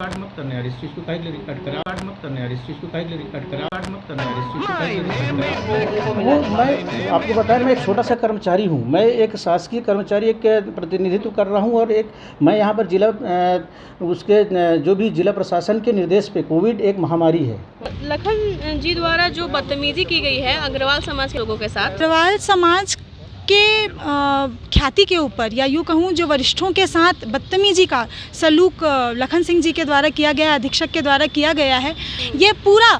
Record मत करना यार इस चीज़ को, काहे के लिए रिकॉर्ड करा? रिकॉर्ड मत करना यार इस चीज़ को, काहे के लिए रिकॉर्ड करा? रिकॉर्ड मत करना यार इस चीज़ को, काहे के लिए रिकॉर्ड करा? वो मैं आपको बताया, मैं एक छोटा सा कर्मचारी हूँ। मैं एक शासकीय कर्मचारी एक प्रतिनिधित्व कर रहा हूँ और एक मैं यहाँ पर जिला जो भी जिला प्रशासन के निर्देश पे कोविड एक महामारी है। लखन जी द्वारा जो बदतमीजी की गई है अग्रवाल समाज के लोगों के साथ, अग्रवाल समाज के ख्याति के ऊपर या यूँ कहूँ जो वरिष्ठों के साथ बदतमीजी का सलूक लखन सिंह जी के द्वारा किया गया, अधीक्षक के द्वारा किया गया है, ये पूरा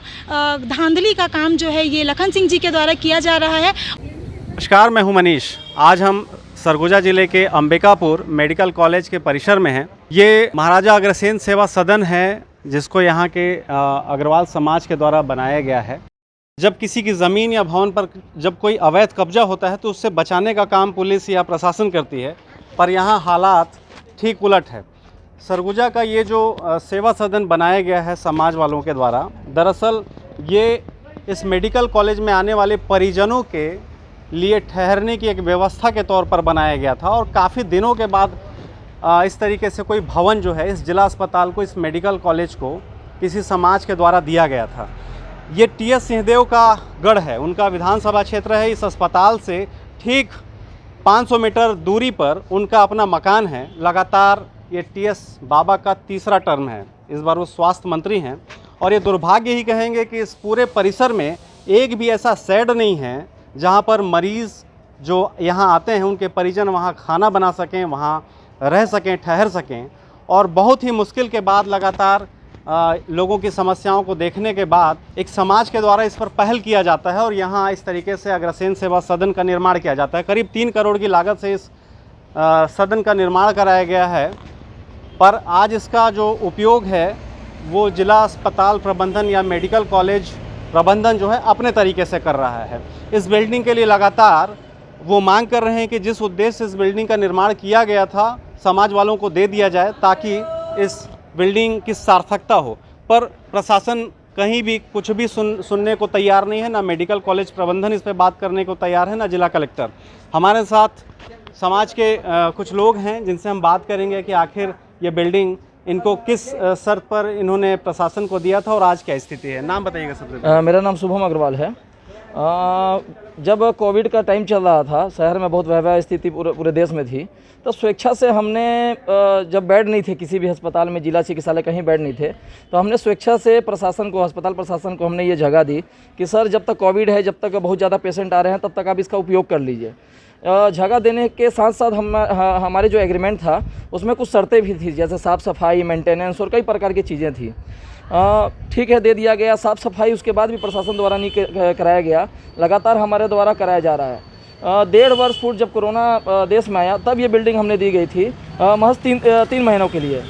धांधली का काम जो है ये लखन सिंह जी के द्वारा किया जा रहा है। नमस्कार, मैं हूं मनीष। आज हम सरगुजा जिले के अंबिकापुर मेडिकल कॉलेज के परिसर में हैं। ये महाराजा अग्रसेन सेवा सदन है जिसको यहाँ के अग्रवाल समाज के द्वारा बनाया गया है। जब किसी की ज़मीन या भवन पर जब कोई अवैध कब्जा होता है तो उससे बचाने का काम पुलिस या प्रशासन करती है, पर यहाँ हालात ठीक उलट है। सरगुजा का ये जो सेवा सदन बनाया गया है समाज वालों के द्वारा, दरअसल ये इस मेडिकल कॉलेज में आने वाले परिजनों के लिए ठहरने की एक व्यवस्था के तौर पर बनाया गया था और काफ़ी दिनों के बाद इस तरीके से कोई भवन जो है इस जिला अस्पताल को, इस मेडिकल कॉलेज को किसी समाज के द्वारा दिया गया था। ये टी.एस. सिंहदेव का गढ़ है, उनका विधानसभा क्षेत्र है। इस अस्पताल से ठीक 500 मीटर दूरी पर उनका अपना मकान है। लगातार ये टी.एस. बाबा का तीसरा टर्म है, इस बार वो स्वास्थ्य मंत्री हैं और ये दुर्भाग्य ही कहेंगे कि इस पूरे परिसर में एक भी ऐसा शेड नहीं है जहाँ पर मरीज़ जो यहाँ आते हैं उनके परिजन वहाँ खाना बना सकें, वहाँ रह सकें, ठहर सकें। और बहुत ही मुश्किल के बाद लगातार लोगों की समस्याओं को देखने के बाद एक समाज के द्वारा इस पर पहल किया जाता है और यहाँ इस तरीके से अग्रसेन सेवा सदन का निर्माण किया जाता है। करीब 3 करोड़ की लागत से इस सदन का निर्माण कराया गया है, पर आज इसका जो उपयोग है वो जिला अस्पताल प्रबंधन या मेडिकल कॉलेज प्रबंधन जो है अपने तरीके से कर रहा है। इस बिल्डिंग के लिए लगातार वो मांग कर रहे हैं कि जिस उद्देश्य से इस बिल्डिंग का निर्माण किया गया था समाज वालों को दे दिया जाए ताकि इस बिल्डिंग की सार्थकता हो, पर प्रशासन कहीं भी कुछ भी सुनने को तैयार नहीं है। ना मेडिकल कॉलेज प्रबंधन इस पे बात करने को तैयार है, ना जिला कलेक्टर। हमारे साथ समाज के कुछ लोग हैं जिनसे हम बात करेंगे कि आखिर ये बिल्डिंग इनको किस शर्त पर इन्होंने प्रशासन को दिया था और आज क्या स्थिति है। नाम बताइएगा सबसे पहले। मेरा नाम शुभम अग्रवाल है। जब कोविड का टाइम चल रहा था, शहर में बहुत भयावह स्थिति पूरे देश में थी, तो स्वेच्छा से हमने जब बेड नहीं थे किसी भी अस्पताल में, जिला चिकित्सालय कहीं बेड नहीं थे, तो हमने स्वेच्छा से प्रशासन को, अस्पताल प्रशासन को हमने ये जगह दी कि सर जब तक कोविड है, जब तक बहुत ज़्यादा पेशेंट आ रहे हैं, तब तक आप इसका उपयोग कर लीजिए। जगह देने के साथ साथ हमारे जो एग्रीमेंट था उसमें कुछ शर्तें भी थी, जैसे साफ़ सफाई, मेंटेनेंस और कई प्रकार की चीज़ें थी। ठीक है, दे दिया गया। साफ़ सफाई उसके बाद भी प्रशासन द्वारा नहीं कराया गया, लगातार हमारे द्वारा कराया जा रहा है। 1.5 वर्ष पूर्व जब कोरोना देश में आया तब ये बिल्डिंग हमने दी गई थी महज 3 महीनों के लिए,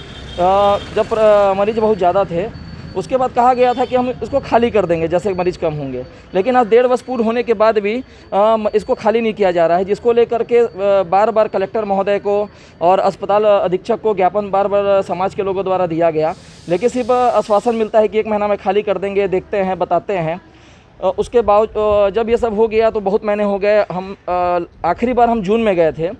जब मरीज़ बहुत ज़्यादा थे। उसके बाद कहा गया था कि हम इसको खाली कर देंगे जैसे मरीज़ कम होंगे, लेकिन आज 1.5 वर्ष पूर्ण होने के बाद भी इसको खाली नहीं किया जा रहा है, जिसको लेकर के बार बार कलेक्टर महोदय को और अस्पताल अधीक्षक को ज्ञापन बार बार समाज के लोगों द्वारा दिया गया, लेकिन सिर्फ आश्वासन मिलता है कि 1 महीना में खाली कर देंगे, देखते हैं, बताते हैं। उसके बाद जब ये सब हो गया तो बहुत महीने हो गए। हम आखिरी बार हम जून में गए थे।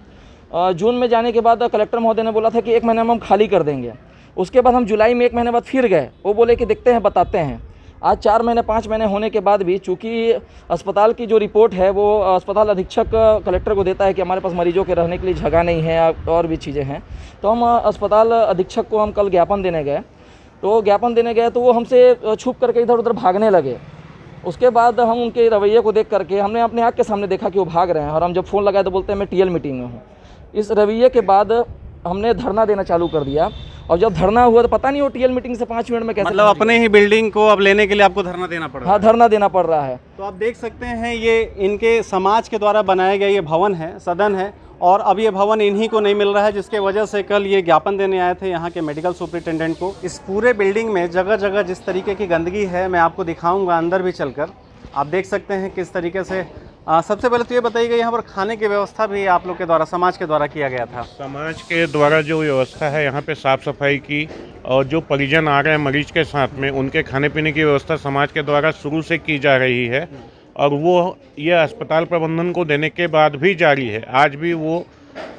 जून में जाने के बाद कलेक्टर महोदय ने बोला था कि 1 महीने में हम खाली कर देंगे। उसके बाद हम जुलाई में 1 महीने बाद फिर गए, वो बोले कि देखते हैं, बताते हैं। आज 4 महीने 5 महीने होने के बाद भी चूँकि अस्पताल की जो रिपोर्ट है वो अस्पताल अधीक्षक कलेक्टर को देता है कि हमारे पास मरीजों के रहने के लिए जगह नहीं है और भी चीज़ें हैं, तो हम अस्पताल अधीक्षक को हम कल ज्ञापन देने गए। तो ज्ञापन देने गए तो वो हमसे छुप करके इधर उधर भागने लगे। उसके बाद हम उनके रवैये को देख करके हमने अपने आँख के सामने देखा कि वो भाग रहे हैं, और हम जब फ़ोन लगाए तो बोलते हैं मैं टीएल मीटिंग में हूँ। इस रवैये के बाद हमने धरना देना चालू कर दिया, और जब धरना हुआ तो पता नहीं वो टीएल मीटिंग से 5 मिनट में कैसे, मतलब अपने ही बिल्डिंग को अब लेने के लिए आपको धरना देना पड़ रहा है। हाँ, धरना देना पड़ रहा है। तो आप देख सकते हैं ये इनके समाज के द्वारा बनाया गया ये भवन है, सदन है, और अब ये भवन इन्हीं को नहीं मिल रहा है, जिसके वजह से कल ये ज्ञापन देने आए थे यहाँ के मेडिकल सुपरिटेंडेंट को। इस पूरे बिल्डिंग में जगह जगह जिस तरीके की गंदगी है मैं आपको दिखाऊंगा अंदर भी चलकर, आप देख सकते हैं किस तरीके से। सबसे पहले तो ये बताइएगा, यहाँ पर खाने की व्यवस्था भी आप लोग के द्वारा, समाज के द्वारा किया गया था? समाज के द्वारा जो व्यवस्था है यहाँ पे साफ़ सफाई की, और जो परिजन आ रहे हैं मरीज के साथ में उनके खाने पीने की व्यवस्था समाज के द्वारा शुरू से की जा रही है, और वो ये अस्पताल प्रबंधन को देने के बाद भी जारी है। आज भी वो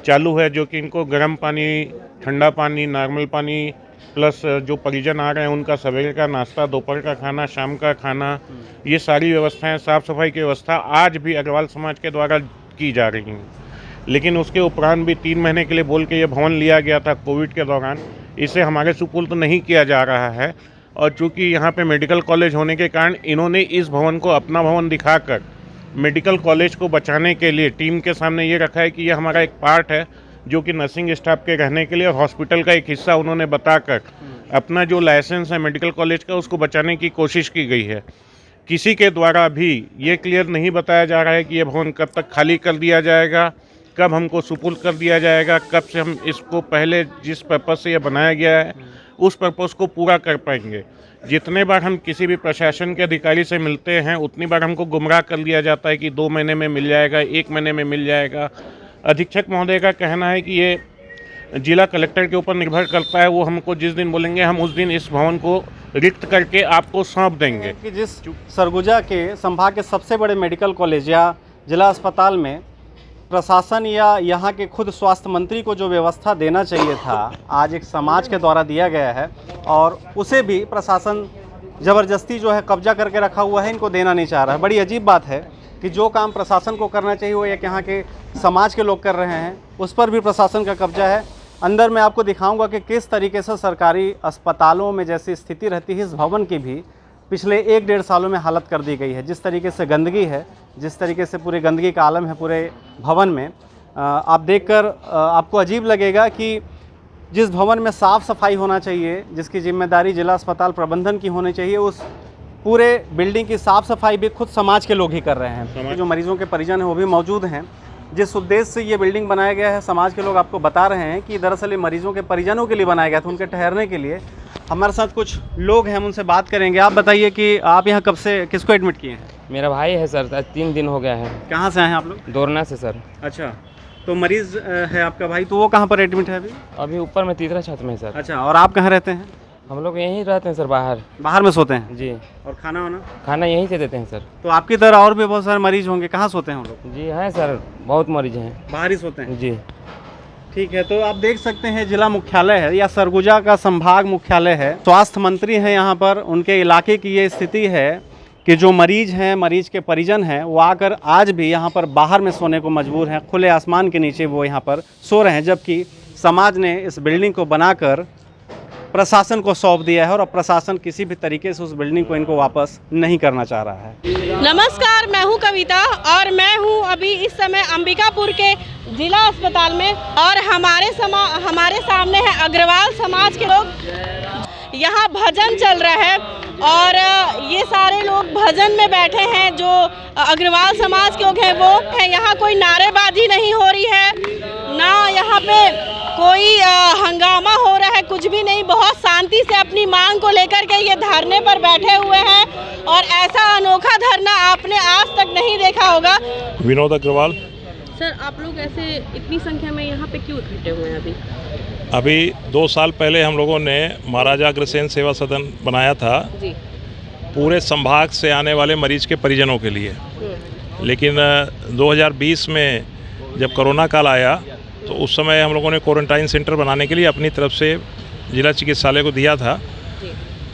चालू है, जो कि इनको गर्म पानी, ठंडा पानी, नॉर्मल पानी प्लस जो परिजन आ रहे हैं उनका सवेरे का नाश्ता, दोपहर का खाना, शाम का खाना, ये सारी व्यवस्थाएं, साफ़ सफाई की व्यवस्था आज भी अग्रवाल समाज के द्वारा की जा रही हैं। लेकिन उसके उपरांत भी 3 महीने के लिए बोल के ये भवन लिया गया था कोविड के दौरान, इसे हमारे सुपुर्द नहीं किया जा रहा है। और चूँकि यहाँ पे मेडिकल कॉलेज होने के कारण इन्होंने इस भवन को अपना भवन दिखाकर मेडिकल कॉलेज को बचाने के लिए टीम के सामने ये रखा है कि ये हमारा एक पार्ट है, जो कि नर्सिंग स्टाफ के रहने के लिए और हॉस्पिटल का एक हिस्सा उन्होंने बताकर अपना जो लाइसेंस है मेडिकल कॉलेज का उसको बचाने की कोशिश की गई है। किसी के द्वारा भी ये क्लियर नहीं बताया जा रहा है कि ये भवन कब तक खाली कर दिया जाएगा, कब हमको सुपुर्द कर दिया जाएगा, कब से हम इसको पहले जिस पर्पज़ से ये बनाया गया है उस पर्पज़ को पूरा कर पाएंगे। जितने बार हम किसी भी प्रशासन के अधिकारी से मिलते हैं उतनी बार हमको गुमराह कर दिया जाता है कि 2 महीने में मिल जाएगा, 1 महीने में मिल जाएगा। अधीक्षक महोदय का कहना है कि ये जिला कलेक्टर के ऊपर निर्भर करता है, वो हमको जिस दिन बोलेंगे हम उस दिन इस भवन को रिक्त करके आपको सौंप देंगे। कि जिस सरगुजा के संभाग के सबसे बड़े मेडिकल कॉलेज या जिला अस्पताल में प्रशासन या यहाँ के खुद स्वास्थ्य मंत्री को जो व्यवस्था देना चाहिए था, आज एक समाज के द्वारा दिया गया है और उसे भी प्रशासन ज़बरदस्ती जो है कब्जा करके रखा हुआ है, इनको देना नहीं चाह रहा है। बड़ी अजीब बात है कि जो काम प्रशासन को करना चाहिए वो एक यहाँ के समाज के लोग कर रहे हैं, उस पर भी प्रशासन का कब्जा है। अंदर मैं आपको दिखाऊंगा कि किस तरीके से सरकारी अस्पतालों में जैसी स्थिति रहती है, इस भवन की भी पिछले 1-1.5 सालों में हालत कर दी गई है। जिस तरीके से गंदगी है, जिस तरीके से पूरे गंदगी का आलम है पूरे भवन में, आप देखकर आपको अजीब लगेगा कि जिस भवन में साफ़ सफाई होना चाहिए, जिसकी जिम्मेदारी जिला अस्पताल प्रबंधन की होनी चाहिए, उस पूरे बिल्डिंग की साफ़ सफाई भी खुद समाज के लोग ही कर रहे हैं। जो मरीजों के परिजन हैं वो भी मौजूद हैं। जिस उद्देश्य से ये बिल्डिंग बनाया गया है, समाज के लोग आपको बता रहे हैं कि दरअसल ये मरीजों के परिजनों के लिए बनाया गया था, उनके ठहरने के लिए। हमारे साथ कुछ लोग हैं, हम उनसे बात करेंगे। आप बताइए कि आप यहाँ कब से किसको एडमिट किए हैं? मेरा भाई है सर, 3 दिन हो गया है। कहाँ से आए हैं आप लोग? दोरना से सर। अच्छा, तो मरीज़ है आपका भाई, तो वो कहाँ पर एडमिट है अभी? अभी ऊपर में तीसरा छत में है सर। अच्छा, और आप कहाँ रहते हैं? हम लोग यहीं रहते हैं सर, बाहर में सोते हैं जी। और खाना वाना? खाना यहीं से देते हैं सर। तो आपकी तरह और भी बहुत सारे मरीज होंगे, कहाँ सोते हैं हम लोग? जी हैं सर, बहुत मरीज हैं, बाहर ही सोते हैं जी। ठीक है, तो आप देख सकते हैं जिला मुख्यालय है या सरगुजा का संभाग मुख्यालय है। स्वास्थ्य मंत्री हैं यहाँ पर, उनके इलाके की ये स्थिति है कि जो मरीज हैं, मरीज के परिजन हैं, वो आकर आज भी यहाँ पर बाहर में सोने को मजबूर हैं। खुले आसमान के नीचे वो यहाँ पर सो रहे हैं, जबकि समाज ने इस बिल्डिंग को बनाकर प्रशासन को सौंप दिया है और अब प्रशासन किसी भी तरीके से उस बिल्डिंग को इनको वापस नहीं करना चाह रहा है। नमस्कार, मैं हूं कविता और मैं हूं अभी इस समय अंबिकापुर के जिला अस्पताल में और हमारे सामने है अग्रवाल समाज के लोग। यहाँ भजन चल रहा है और ये सारे लोग भजन में बैठे हैं। जो अग्रवाल समाज के लोग हैं वो है। यहाँ कोई नारेबाजी नहीं हो रही है, ना यहाँ पे कोई हंगामा हो रहा है, कुछ भी नहीं। बहुत शांति से अपनी मांग को लेकर के ये धरने पर बैठे हुए हैं और ऐसा अनोखा धरना आपने आज तक नहीं देखा होगा। विनोद अग्रवाल। सर, आप लोग ऐसे इतनी संख्या में यहाँ पे क्यों इकट्ठे हुए हैं? अभी 2 साल पहले हम लोगों ने महाराजा अग्रसेन सेवा सदन बनाया था जी। पूरे संभाग से आने वाले मरीज के परिजनों के लिए। लेकिन 2020 में जब कोरोना काल आया तो उस समय हम लोगों ने क्वारंटाइन सेंटर बनाने के लिए अपनी तरफ से जिला चिकित्सालय को दिया था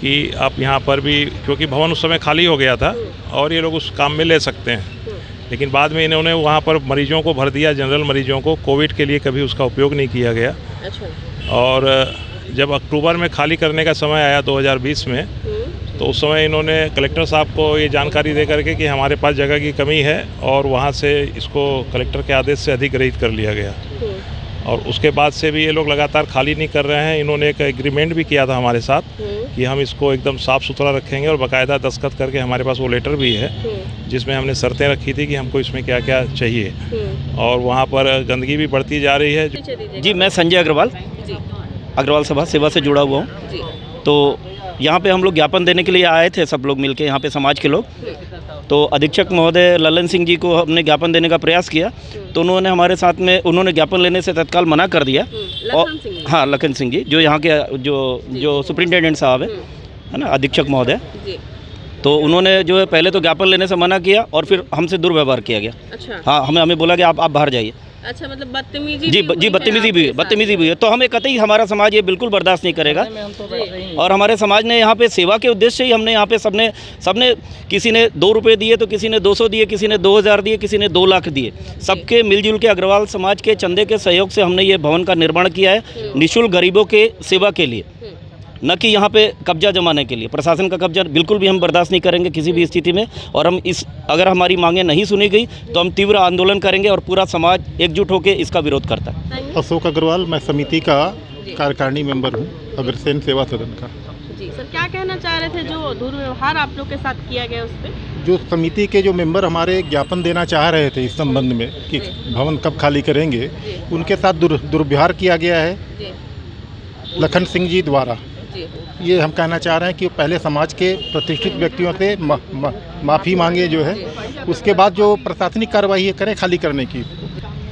कि आप यहाँ पर भी, क्योंकि भवन उस समय खाली हो गया था और ये लोग उस काम में ले सकते हैं। लेकिन बाद में इन्होंने वहाँ पर मरीजों को भर दिया, जनरल मरीजों को। कोविड के लिए कभी उसका उपयोग नहीं किया गया। अच्छा। और जब अक्टूबर में खाली करने का समय आया 2020 में, तो उस समय इन्होंने कलेक्टर साहब को ये जानकारी दे करके कि हमारे पास जगह की कमी है और वहाँ से इसको कलेक्टर के आदेश से अधिग्रहित कर लिया गया। और उसके बाद से भी ये लोग लगातार खाली नहीं कर रहे हैं। इन्होंने एक एग्रीमेंट भी किया था हमारे साथ कि हम इसको एकदम साफ़ सुथरा रखेंगे और बाकायदा दस्तखत करके हमारे पास वो लेटर भी है जिसमें हमने शर्तें रखी थी कि हमको इसमें क्या क्या चाहिए। और वहाँ पर गंदगी भी बढ़ती जा रही है। जी, मैं संजय अग्रवाल, अग्रवाल सभा सेवा से जुड़ा हुआ हूँ। तो यहाँ पे हम लोग ज्ञापन देने के लिए आए थे, सब लोग मिलके, यहाँ पे समाज के लोग। तो अधीक्षक महोदय ललन सिंह जी को हमने ज्ञापन देने का प्रयास किया, तो उन्होंने हमारे साथ में, उन्होंने ज्ञापन लेने से तत्काल मना कर दिया। और हाँ, लखन सिंह जी जो यहाँ के जो सुपरिंटेंडेंट साहब है ना, अधीक्षक महोदय। तो उन्होंने जो है पहले तो ज्ञापन लेने से मना किया और फिर हमसे दुर्व्यवहार किया गया। अच्छा हाँ, हमें बोला कि आप बाहर जाइए। अच्छा, मतलब बदतमीजी जी भी जी, बदतमीजी भी हुई है। तो हमें कतई हमारा समाज ये बिल्कुल बर्दाश्त नहीं करेगा। और हमारे समाज ने यहाँ पे सेवा के उद्देश्य से ही हमने यहाँ पे सबने किसी ने 2 रुपये दिए, तो किसी ने 200 दिए, किसी ने 2000 दिए, किसी ने 2 लाख दिए। सबके मिलजुल के अग्रवाल समाज के चंदे के सहयोग से हमने ये भवन का निर्माण किया है निःशुल्क गरीबों के सेवा के लिए, न कि यहाँ पे कब्जा जमाने के लिए। प्रशासन का कब्जा बिल्कुल भी हम बर्दाश्त नहीं करेंगे किसी भी स्थिति में। और हम अगर हमारी मांगें नहीं सुनी गई तो हम तीव्र आंदोलन करेंगे और पूरा समाज एकजुट होकर इसका विरोध करता है। अशोक अग्रवाल, मैं समिति का कार्यकारिणी मेंबर हूँ अग्रसेन सेवा सदन का। जी सर, क्या कहना चाह रहे थे जो दुर्व्यवहार आप लोग के साथ किया गया उस पर? जो समिति के जो मेंबर हमारे ज्ञापन देना चाह रहे थे इस संबंध में कि भवन कब खाली करेंगे, उनके साथ दुर्व्यवहार किया गया है लखन सिंह जी द्वारा। ये हम कहना चाह रहे हैं कि पहले समाज के प्रतिष्ठित व्यक्तियों से माफ़ी मांगे जो है, उसके बाद जो प्रशासनिक कार्रवाई करें खाली करने की।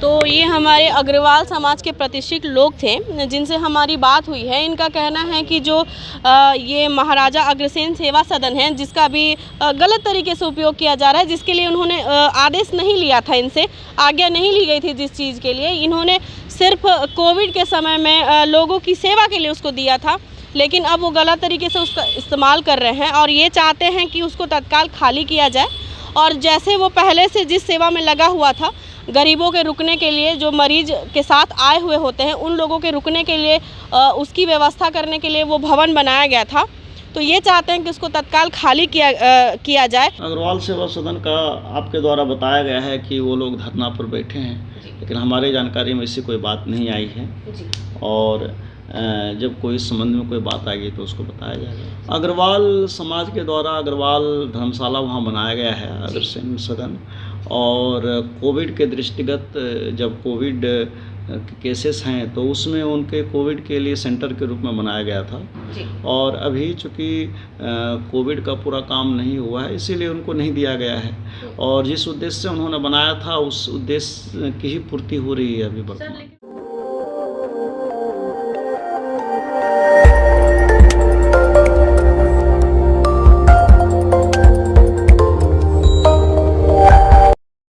तो ये हमारे अग्रवाल समाज के प्रतिष्ठित लोग थे जिनसे हमारी बात हुई है। इनका कहना है कि जो ये महाराजा अग्रसेन सेवा सदन है, जिसका भी गलत तरीके से उपयोग किया जा रहा है, जिसके लिए उन्होंने आदेश नहीं लिया था, इनसे आज्ञा नहीं ली गई थी जिस चीज़ के लिए, इन्होंने सिर्फ कोविड के समय में लोगों की सेवा के लिए उसको दिया था, लेकिन अब वो गलत तरीके से उसका इस्तेमाल कर रहे हैं और ये चाहते हैं कि उसको तत्काल खाली किया जाए। और जैसे वो पहले से जिस सेवा में लगा हुआ था, गरीबों के रुकने के लिए, जो मरीज के साथ आए हुए होते हैं उन लोगों के रुकने के लिए, उसकी व्यवस्था करने के लिए वो भवन बनाया गया था, तो ये चाहते हैं कि उसको तत्काल खाली किया जाए। अग्रवाल सेवा सदन का आपके द्वारा बताया गया है कि वो लोग धरना पर बैठे हैं, लेकिन हमारी जानकारी में ऐसी कोई बात नहीं आई है। और जब कोई इस संबंध में कोई बात आएगी तो उसको बताया जाएगा। अग्रवाल समाज के द्वारा अग्रवाल धर्मशाला वहाँ बनाया गया है अग्रसेन सदन, और कोविड के दृष्टिगत जब कोविड केसेस हैं तो उसमें उनके कोविड के लिए सेंटर के रूप में बनाया गया था। और अभी चूँकि कोविड का पूरा काम नहीं हुआ है, इसीलिए उनको नहीं दिया गया है, और जिस उद्देश्य से उन्होंने बनाया था उस उद्देश्य की ही पूर्ति हो रही है अभी वर्तमान।